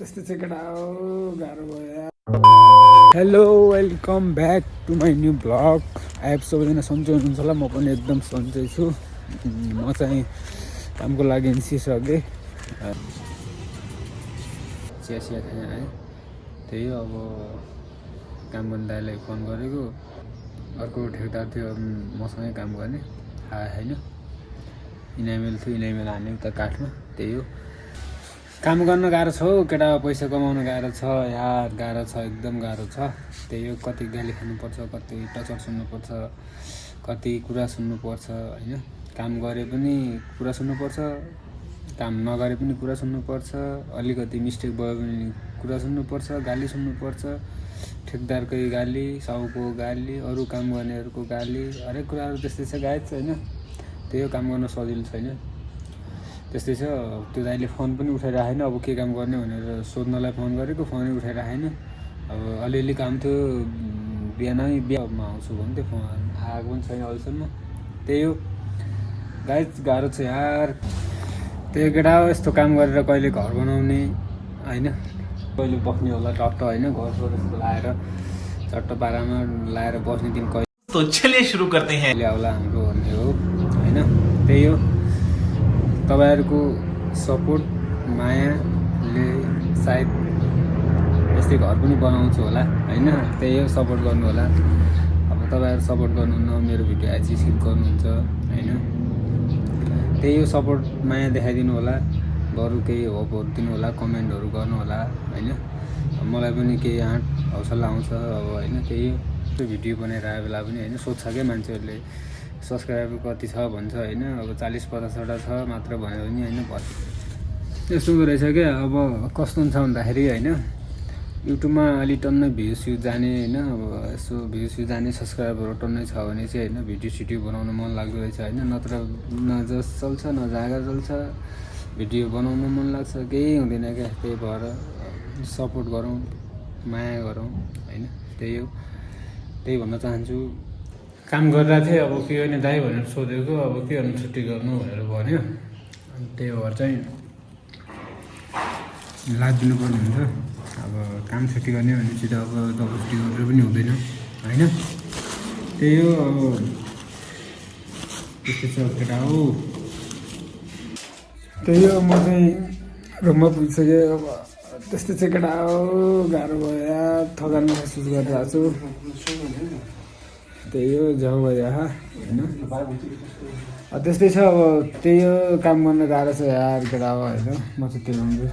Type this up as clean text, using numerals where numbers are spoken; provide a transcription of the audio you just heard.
त्यस्तै चाहिँ केटा हो गाह्रो भयो। Hello welcome back to my new blog. एप सबैजना सन्चै हुनुहुन्छ होला, म पनि एकदम सन्चै छु। म चाहिँ कामको लागि निस्किसकेँ, चिया खाएँ है। त्यही हो अब काम गर्ने दाइलाई फोन गरेको, अर्को ठेकदार थियो मसँगै काम गर्ने, आए होइन। इनाइमेल थियो, इनाइमेल हान्ने उता काठमा। त्यही हो, काम गर्न गाह्रो छ हौ केटा, पैसा कमाउन गाह्रो छ यार, गाह्रो छ एकदम गाह्रो छ। त्यही हो, कति गाली खानुपर्छ, कति टचर सुन्नुपर्छ, कति कुरा सुन्नुपर्छ होइन। काम गरे पनि कुरा सुन्नुपर्छ, काम नगरे पनि कुरा सुन्नुपर्छ, अलिकति मिस्टेक भयो भने कुरा सुन्नुपर्छ, गाली सुन्नुपर्छ, ठेकदारकै गाली, साउको गाली, अरू काम गर्नेहरूको गाली, हरेक कुराहरू त्यस्तै छ गाइज होइन। त्यही हो, काम गर्न सजिलो छैन, त्यस्तै छ। त्यो दाइले फोन पनि उठाइराखेन, अब के काम गर्ने भनेर सोध्नलाई फोन गरेको, फोनै उठाइराखेन। अब अलिअलि काम थियो, बिहामा आउँछु भन्थ्यो, फोन आएको पनि छैन अहिलेसम्म। त्यही हो गाइज, गाह्रो छ यार। त्यही केटा हो, यस्तो काम गरेर कहिले घर बनाउने होइन, कहिले बस्ने होला टट्ट होइन, घर यस्तो लाएर चट्ट पारामा लाएर बस्ने दिन कहिले। तो चलिए शुरू करते हैं। आउला हाम्रो भन्ने हो होइन। त्यही हो, तपाईँहरूको सपोर्ट मायाले सायद यस्तै घर पनि बनाउँछु होला होइन। त्यही हो, सपोर्ट गर्नु होला। अब तपाईँहरू सपोर्ट गर्नुहुन्न, मेरो भिडियो आएपछि स्किप गर्नुहुन्छ होइन। त्यही हो, सपोर्ट माया देखाइदिनु होला, बरु केही होपहरू दिनु होला, कमेन्टहरू गर्नु होला होइन। मलाई पनि केही आँट हौसला आउँछ अब होइन। त्यही हो, त्यो भिडियो बनाएर आए बेला पनि होइन सोध्छ क्या मान्छेहरूले, सब्सक्राइबर कति छ भन्छ होइन। अब 40-50वटा छ मात्र भन्यो भने होइन, यस्तो हुँदो रहेछ क्या। अब कस्तो हुन्छ भन्दाखेरि होइन, युट्युबमा अलि टन्नै भ्युज जाने होइन, अब यसो भ्युज जाने, सब्सक्राइबरहरू टन्नै छ भने चाहिँ होइन भिडियो सिडियो बनाउन मन लाग्दो रहेछ होइन। नत्र न जस चल्छ न जागा चल्छ, भिडियो बनाउनु मन लाग्छ, केही हुँदैन क्या। त्यही भएर सपोर्ट गरौँ, माया गरौँ होइन। त्यही हो, त्यही भन्न चाहन्छु। काम गरिरहेको थिएँ, अब के गर्ने दाइ भनेर सोधेको, अब के गर्नु छुट्टी गर्नु भनेर भन्यो। अनि त्यही भएर चाहिँ लाज दिनुपर्ने हुन्छ। अब काम छुट्टी गर्ने भनेपछि त अब जबरजस्ती गरेर पनि हुँदैन होइन। त्यही हो, अब त्यस्तै छ केटा हो। त्यही हो, म चाहिँ रुममा पुगिसकेँ। अब त्यस्तै चाहिँ केटा हो, गाह्रो भयो यार, थकान महसुस गरिरहेको छु। त्यही हो, जाउँ भयो होइन। त्यस्तै छ, अब त्यही हो, काम गर्न गाह्रो छ यार केटा हो होइन। म चाहिँ त्यही भन्छु।